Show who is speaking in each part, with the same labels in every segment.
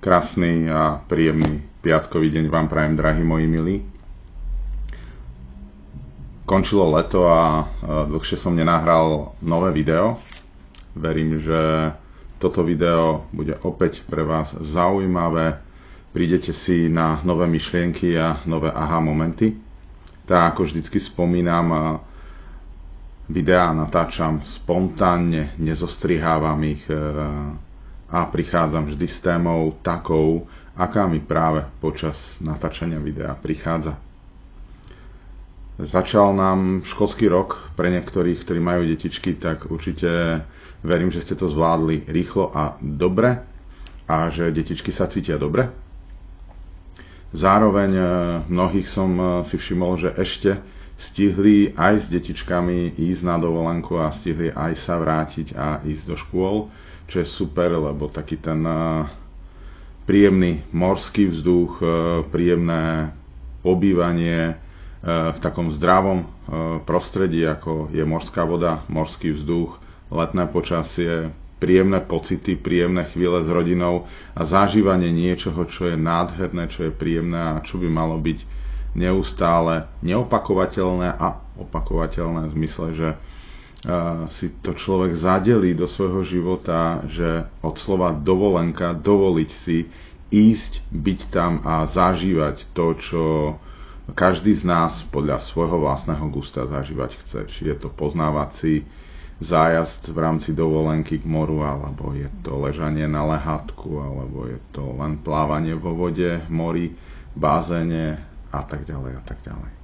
Speaker 1: Krásny a príjemný piatkový deň vám prajem, drahí moji milí. Končilo leto a dlhšie som nenahral nové video. Verím, že toto video bude opäť pre vás zaujímavé. Prídete si na nové myšlienky a nové aha momenty. Tak ako vždycky spomínam, videá natáčam spontánne, nezostrihávam ich a prichádzam vždy s témou takou, aká mi práve počas natáčania videa prichádza. Začal nám školský rok, pre niektorých, ktorí majú detičky, tak určite verím, že ste to zvládli rýchlo a dobre a že detičky sa cítia dobre. Zároveň mnohých som si všimol, že ešte stihli aj s detičkami ísť na dovolenku a stihli aj sa vrátiť a ísť do škôl, čo je super, lebo taký ten príjemný morský vzduch, príjemné pobývanie v takom zdravom prostredí, ako je morská voda, morský vzduch, letné počasie, príjemné pocity, príjemné chvíle s rodinou a zažívanie niečoho, čo je nádherné, čo je príjemné a čo by malo byť neustále neopakovateľné a opakovateľné v zmysle, že si to človek zadelí do svojho života, že od slova dovolenka, dovoliť si ísť, byť tam a zažívať to, čo každý z nás podľa svojho vlastného gusta zažívať chce. Či je to poznávací zájazd v rámci dovolenky k moru, alebo je to ležanie na lehátku, alebo je to len plávanie vo vode, mori, bazéne a tak ďalej a tak ďalej.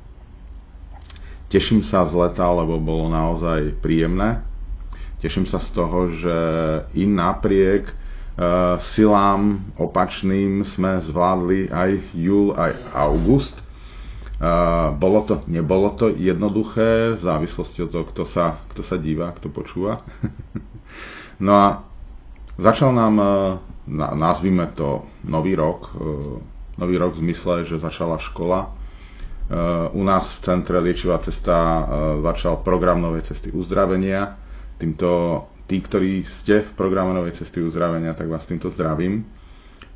Speaker 1: Teším sa z leta, lebo bolo naozaj príjemné. Teším sa z toho, že i napriek silám opačným sme zvládli aj júl, aj august. Nebolo to jednoduché, v závislosti od toho, kto sa díva, kto počúva. No a začal nám, nazvime to, nový rok v zmysle, že začala škola. U nás v centre Liečivá cesta začal program Novej cesty uzdravenia. Týmto tí, ktorí ste v programe Novej cesty uzdravenia, tak vás týmto zdravím.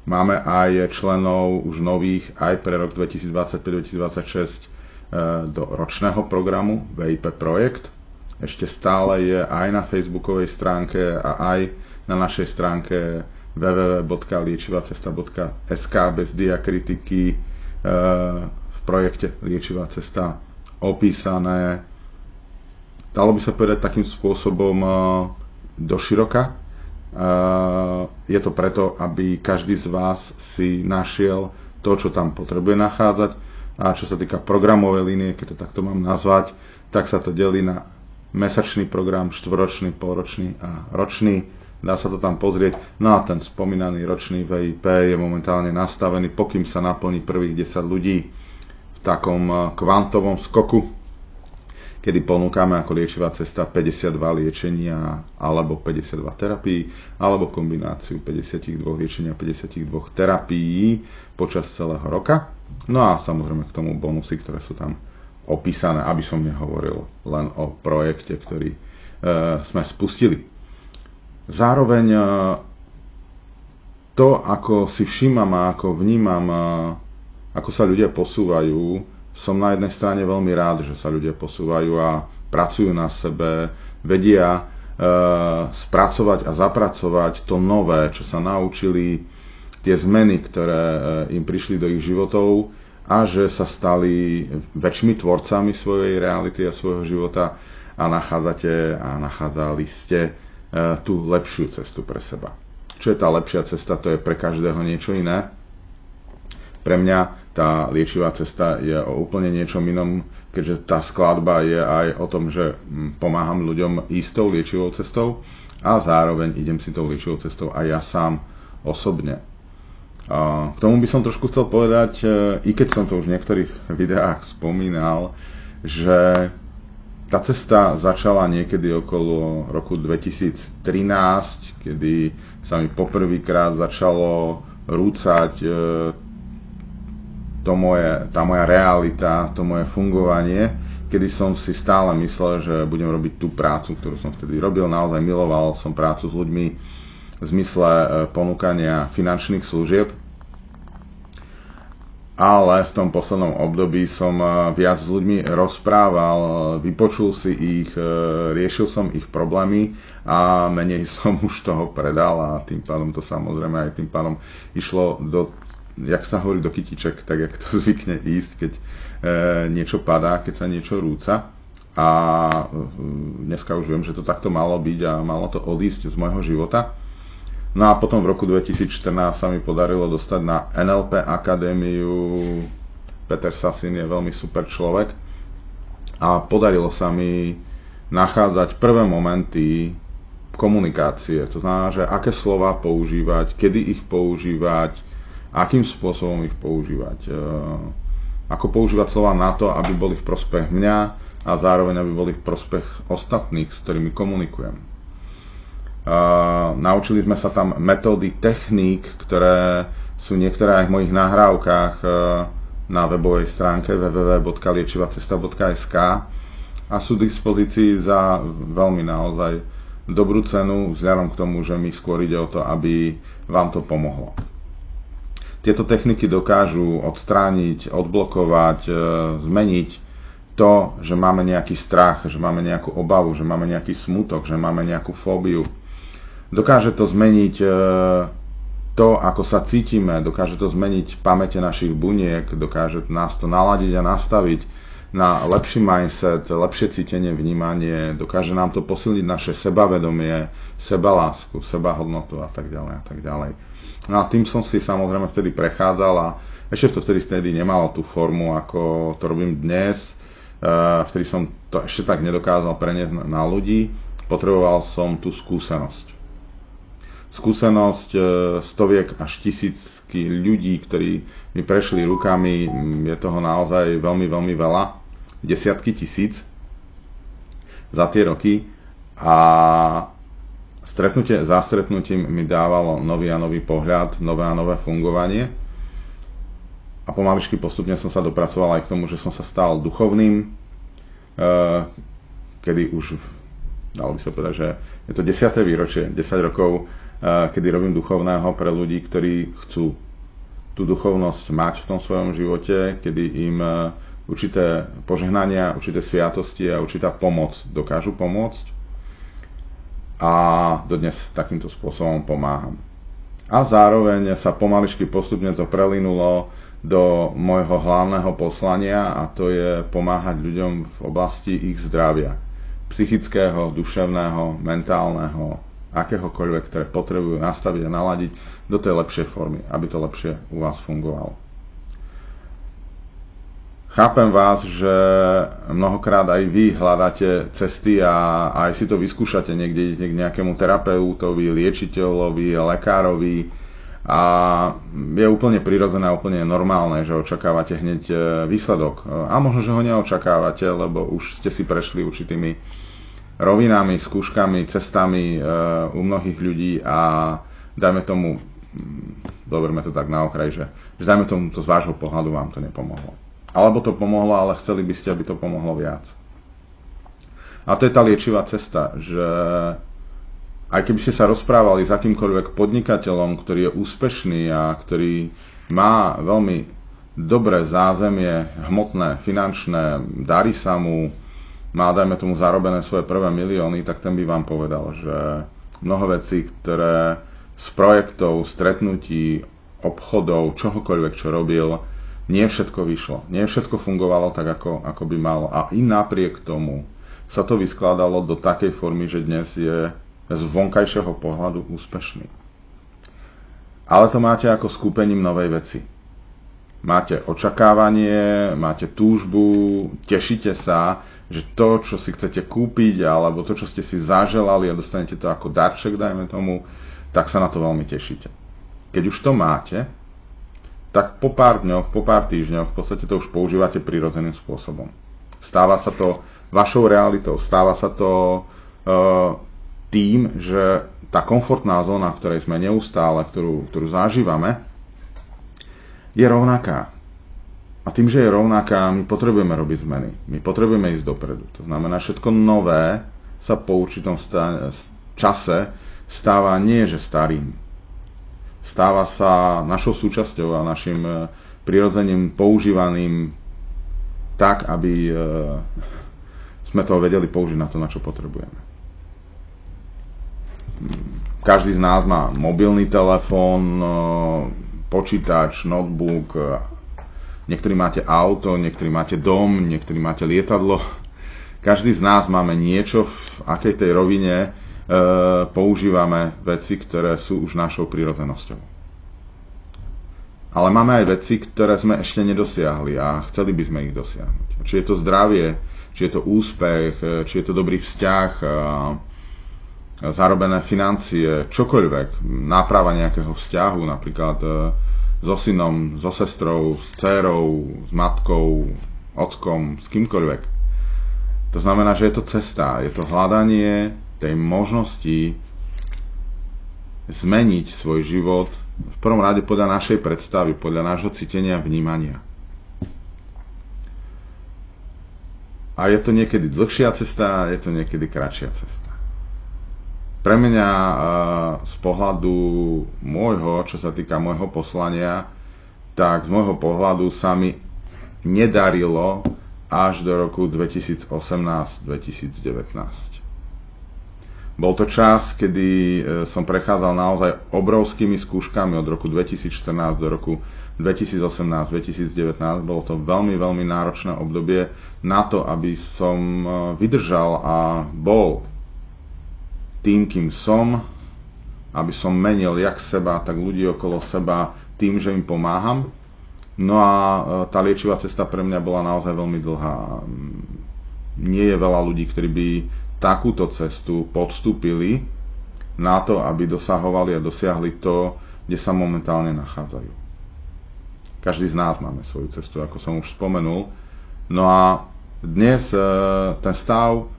Speaker 1: Máme aj členov už nových aj pre rok 2025-2026 do ročného programu VIP Projekt. Ešte stále je aj na facebookovej stránke a aj na našej stránke www.liečivacesta.sk bez diakritiky v projekte Liečivá cesta opísané, dalo by sa povedať takým spôsobom doširoka. Je to preto, aby každý z vás si našiel to, čo tam potrebuje nachádzať, a čo sa týka programovej línie, keď to takto mám nazvať, tak sa to delí na mesačný program, štvoročný, polročný a ročný. Dá sa to tam pozrieť. No a ten spomínaný ročný VIP je momentálne nastavený, pokým sa naplní prvých 10 ľudí v takom kvantovom skoku, kedy ponúkame ako Liečivá cesta 52 liečenia alebo 52 terapií, alebo kombináciu 52 liečenia a 52 terapií počas celého roka. No a samozrejme k tomu bonusy, ktoré sú tam opísané, aby som nehovoril len o projekte, ktorý sme spustili. Zároveň to, ako si všímam a ako vnímam, ako sa ľudia posúvajú, som na jednej strane veľmi rád, že sa ľudia posúvajú a pracujú na sebe, vedia spracovať a zapracovať to nové, čo sa naučili, tie zmeny, ktoré im prišli do ich životov a že sa stali väčšími tvorcami svojej reality a svojho života a nachádzali ste tú lepšiu cestu pre seba. Čo je tá lepšia cesta? To je pre každého niečo iné. Pre mňa tá liečivá cesta je o úplne niečom inom, keďže tá skladba je aj o tom, že pomáham ľuďom ísť tou liečivou cestou a zároveň idem si tou liečivou cestou aj ja sám osobne. K tomu by som trošku chcel povedať, i keď som to už v niektorých videách spomínal, že tá cesta začala niekedy okolo roku 2013, kedy sa mi poprvýkrát začalo rúcať tá moja realita, to moje fungovanie, kedy som si stále myslel, že budem robiť tú prácu, ktorú som vtedy robil. Naozaj miloval som prácu s ľuďmi, v zmysle ponúkania finančných služieb. Ale v tom poslednom období som viac s ľuďmi rozprával, vypočul si ich, riešil som ich problémy a menej som už toho predal a tým pádom to samozrejme aj tým pádom išlo do, jak sa hovorí, do kytiček, tak jak to zvykne ísť, keď niečo padá, keď sa niečo rúca. A dneska už viem, že to takto malo byť a malo to odísť z môjho života. No a potom v roku 2014 sa mi podarilo dostať na NLP akadémiu. Peter Sasin je veľmi super človek a podarilo sa mi nachádzať prvé momenty komunikácie. To znamená, že aké slova používať, kedy ich používať, akým spôsobom ich používať. Ako používať slova na to, aby boli v prospech mňa, a zároveň aby boli v prospech ostatných, s ktorými komunikujem. Naučili sme sa tam metódy techník, ktoré sú niektoré aj v mojich nahrávkach na webovej stránke www.liečivacesta.sk a sú k dispozícii za veľmi naozaj dobrú cenu, vzhľadom k tomu, že mi skôr ide o to, aby vám to pomohlo. Tieto techniky dokážu odstrániť, odblokovať, zmeniť to, že máme nejaký strach, že máme nejakú obavu, že máme nejaký smutok, že máme nejakú fóbiu. Dokáže to zmeniť to, ako sa cítime, dokáže to zmeniť pamäte našich buniek, dokáže nás to naladiť a nastaviť na lepší mindset, lepšie cítenie, vnímanie, dokáže nám to posilniť naše sebavedomie, sebalásku, sebahodnotu a tak ďalej a tak ďalej. No a tým som si samozrejme vtedy prechádzal a ešte to vtedy nemalo tú formu, ako to robím dnes. Vtedy som to ešte tak nedokázal preniesť na ľudí, potreboval som tú skúsenosť. Skúsenosť stoviek až tisícky ľudí, ktorí mi prešli rukami, je toho naozaj veľmi, veľmi veľa, desiatky tisíc za tie roky a stretnutie za stretnutím mi dávalo nový a nový pohľad, nové a nové fungovanie. A pomaličky postupne som sa dopracoval aj k tomu, že som sa stal duchovným, kedy už, dalo by sa povedať, že je to 10. výročie, 10 rokov, kedy robím duchovného pre ľudí, ktorí chcú tú duchovnosť mať v tom svojom živote, kedy im určité požehnania, určité sviatosti a určitá pomoc dokážu pomôcť. A dodnes takýmto spôsobom pomáham. A zároveň sa pomaličky postupne to prelinulo do môjho hlavného poslania a to je pomáhať ľuďom v oblasti ich zdravia. Psychického, duševného, mentálneho, akéhokoľvek, ktoré potrebujú nastaviť a naladiť do tej lepšej formy, aby to lepšie u vás fungovalo. Chápem vás, že mnohokrát aj vy hľadáte cesty a aj si to vyskúšate, niekde idete k nejakému terapeutovi, liečiteľovi, lekárovi a je úplne prirodzené a úplne normálne, že očakávate hneď výsledok. A možno, že ho neočakávate, lebo už ste si prešli určitými rovinami, skúškami, cestami u mnohých ľudí a dajme tomu, doberme to tak na okraj, že dajme tomu to z vášho pohľadu vám to nepomohlo. Alebo to pomohlo, ale chceli by ste, aby to pomohlo viac. A to je tá liečivá cesta, že aj keby ste sa rozprávali s akýmkoľvek podnikateľom, ktorý je úspešný a ktorý má veľmi dobré zázemie, hmotné, finančné, darí sa mu, má, dajme tomu, zarobené svoje prvé milióny, tak ten by vám povedal, že mnoho vecí, ktoré z projektov, stretnutí, obchodov, čohokoľvek, čo robil, nie všetko vyšlo. Nie všetko fungovalo tak, ako by malo. A i napriek tomu sa to vyskladalo do takej formy, že dnes je z vonkajšieho pohľadu úspešný. Ale to máte ako skúpením novej veci. Máte očakávanie, máte túžbu, tešíte sa, že to, čo si chcete kúpiť, alebo to, čo ste si zaželali a dostanete to ako darček, dajme tomu, tak sa na to veľmi tešíte. Keď už to máte, tak po pár dňoch, po pár týždňoch v podstate to už používate prirodzeným spôsobom. Stáva sa to vašou realitou, stáva sa to tým, že tá komfortná zóna, v ktorej sme neustále, ktorú zažívame, je rovnaká. A tým, že je rovnaká, my potrebujeme robiť zmeny. My potrebujeme ísť dopredu. To znamená, všetko nové sa po určitom čase stáva nie že starým. Stáva sa našou súčasťou a našim prirodzeným používaným tak, aby sme to vedeli použiť na to, na čo potrebujeme. Každý z nás má mobilný telefón, počítač, notebook, niektorí máte auto, niektorí máte dom, niektorí máte lietadlo. Každý z nás máme niečo, v akej tej rovine používame veci, ktoré sú už našou prirodzenosťou. Ale máme aj veci, ktoré sme ešte nedosiahli a chceli by sme ich dosiahnuť. Či je to zdravie, či je to úspech, či je to dobrý vzťah, zarobené financie, čokoľvek, náprava nejakého vzťahu, napríklad so synom, so sestrou, s dcérou, s matkou, ockom, s kýmkoľvek. To znamená, že je to cesta, je to hľadanie tej možnosti zmeniť svoj život v prvom rade podľa našej predstavy, podľa nášho cítenia a vnímania. A je to niekedy dlhšia cesta, je to niekedy kratšia cesta. Pre mňa z pohľadu môjho, čo sa týka môjho poslania, tak z môjho pohľadu sa mi nedarilo až do roku 2018-2019. Bol to čas, kedy som prechádzal naozaj obrovskými skúškami od roku 2014 do roku 2018-2019. Bolo to veľmi, veľmi náročné obdobie na to, aby som vydržal a bol tým, kým som, aby som menil jak seba, tak ľudí okolo seba tým, že im pomáham. No a tá liečivá cesta pre mňa bola naozaj veľmi dlhá. Nie je veľa ľudí, ktorí by takúto cestu podstúpili na to, aby dosahovali a dosiahli to, kde sa momentálne nachádzajú. Každý z nás máme svoju cestu, ako som už spomenul. No a dnes ten stav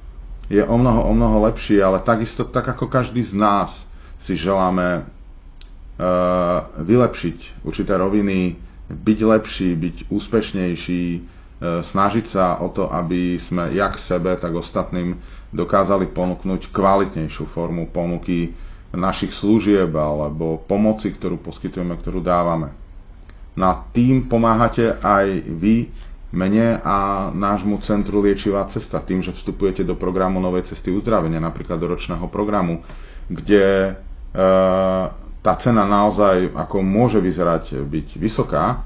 Speaker 1: je o mnoho lepší, ale takisto tak ako každý z nás si želáme vylepšiť určité roviny, byť lepší, byť úspešnejší, snažiť sa o to, aby sme jak sebe, tak ostatným dokázali ponúknuť kvalitnejšiu formu ponuky našich služieb alebo pomoci, ktorú poskytujeme, ktorú dávame. Na tým pomáhate aj vy, mne a nášmu centru Liečivá cesta, tým, že vstupujete do programu Novej cesty uzdravenia, napríklad do ročného programu, kde tá cena naozaj ako môže vyzerať byť vysoká,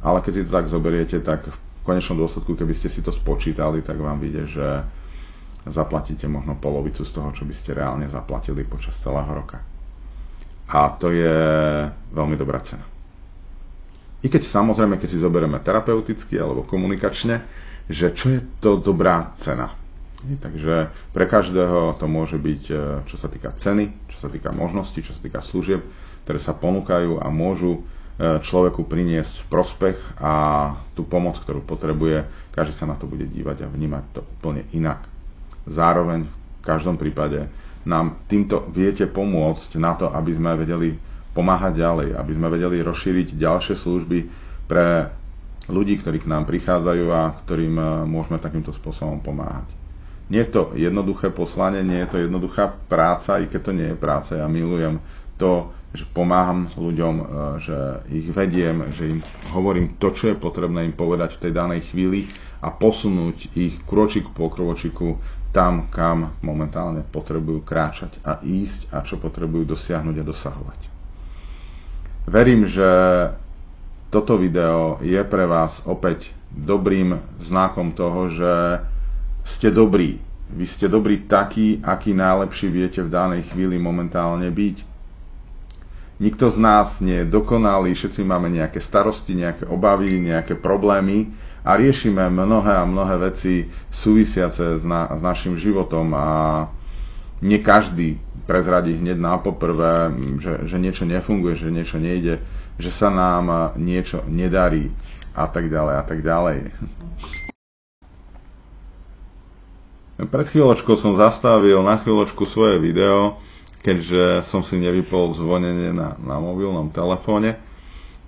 Speaker 1: ale keď si to tak zoberiete, tak v konečnom dôsledku, keby ste si to spočítali, tak vám vyjde, že zaplatíte možno polovicu z toho, čo by ste reálne zaplatili počas celého roka. A to je veľmi dobrá cena. I keď samozrejme, keď si zoberieme terapeuticky alebo komunikačne, že čo je to dobrá cena. Takže pre každého to môže byť, čo sa týka ceny, čo sa týka možností, čo sa týka služieb, ktoré sa ponúkajú a môžu človeku priniesť prospech a tú pomoc, ktorú potrebuje, každý sa na to bude dívať a vnímať to úplne inak. Zároveň v každom prípade nám týmto viete pomôcť na to, aby sme vedeli pomáhať ďalej, aby sme vedeli rozšíriť ďalšie služby pre ľudí, ktorí k nám prichádzajú a ktorým môžeme takýmto spôsobom pomáhať. Nie je to jednoduché poslanie, nie je to jednoduchá práca, i keď to nie je práca. Ja milujem to, že pomáham ľuďom, že ich vediem, že im hovorím to, čo je potrebné im povedať v tej danej chvíli a posunúť ich krôčik po krôčiku tam, kam momentálne potrebujú kráčať a ísť a čo potrebujú dosiahnuť a dosahovať. Verím, že toto video je pre vás opäť dobrým znakom toho, že ste dobrí. Vy ste dobrí takí, aký najlepší viete v danej chvíli momentálne byť. Nikto z nás nie je dokonalý, všetci máme nejaké starosti, nejaké obavy, nejaké problémy a riešime mnohé a mnohé veci súvisiace s našim životom a nie každý prezradí hneď na poprvé, že niečo nefunguje, že niečo nejde, že sa nám niečo nedarí a tak ďalej a tak ďalej. Pred chvíľočkou som zastavil na chvíľočku svoje video, keďže som si nevypol zvonenie na mobilnom telefóne.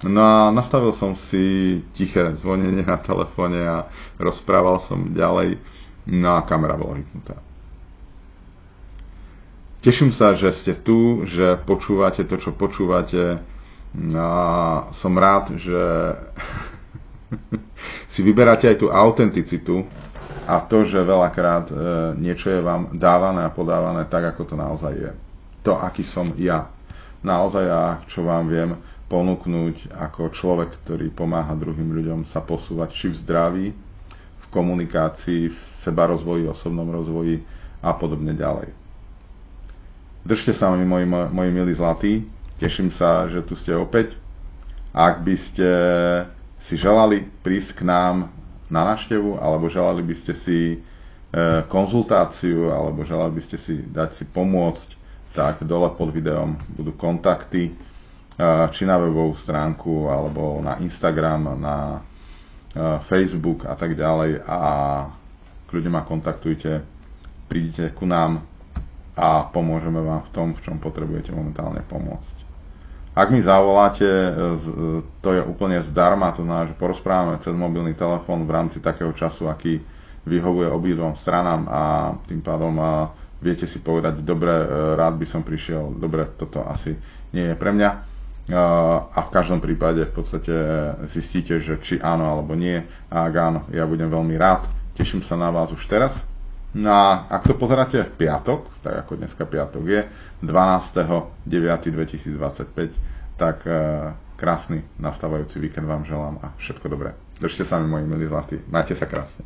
Speaker 1: No a nastavil som si tiché zvonenie na telefóne a rozprával som ďalej, no a kamera bola vypnutá. Teším sa, že ste tu, že počúvate to, čo počúvate. A som rád, že si vyberáte aj tú autenticitu a to, že veľakrát niečo je vám dávané a podávané tak, ako to naozaj je. To, aký som ja. Naozaj ja, čo vám viem ponúknuť ako človek, ktorý pomáha druhým ľuďom sa posúvať či v zdraví, v komunikácii, v sebarozvoji, osobnom rozvoji a podobne ďalej. Držte sa mi, moji milí zlatí. Teším sa, že tu ste opäť. Ak by ste si želali prísť k nám na návštevu, alebo želali by ste si konzultáciu, alebo želali by ste si dať si pomôcť, tak dole pod videom budú kontakty, či na webovú stránku, alebo na Instagram, na Facebook a tak ďalej. A kľudne ma kontaktujte, prídite ku nám a pomôžeme vám v tom, v čom potrebujete momentálne pomôcť. Ak mi zavoláte, to je úplne zdarma, to znamená, že porozprávame cez mobilný telefón v rámci takého času, aký vyhovuje obidvom stranám a tým pádom viete si povedať, dobre, rád by som prišiel, dobre, toto asi nie je pre mňa. A v každom prípade v podstate zistíte, že či áno alebo nie. A ak áno, ja budem veľmi rád. Teším sa na vás už teraz. No a ak to pozeráte v piatok, tak ako dneska piatok je, 12.9.2025, tak krásny nastávajúci víkend vám želám a všetko dobré. Držte sa mi, moji milí zlatí. Majte sa krásne.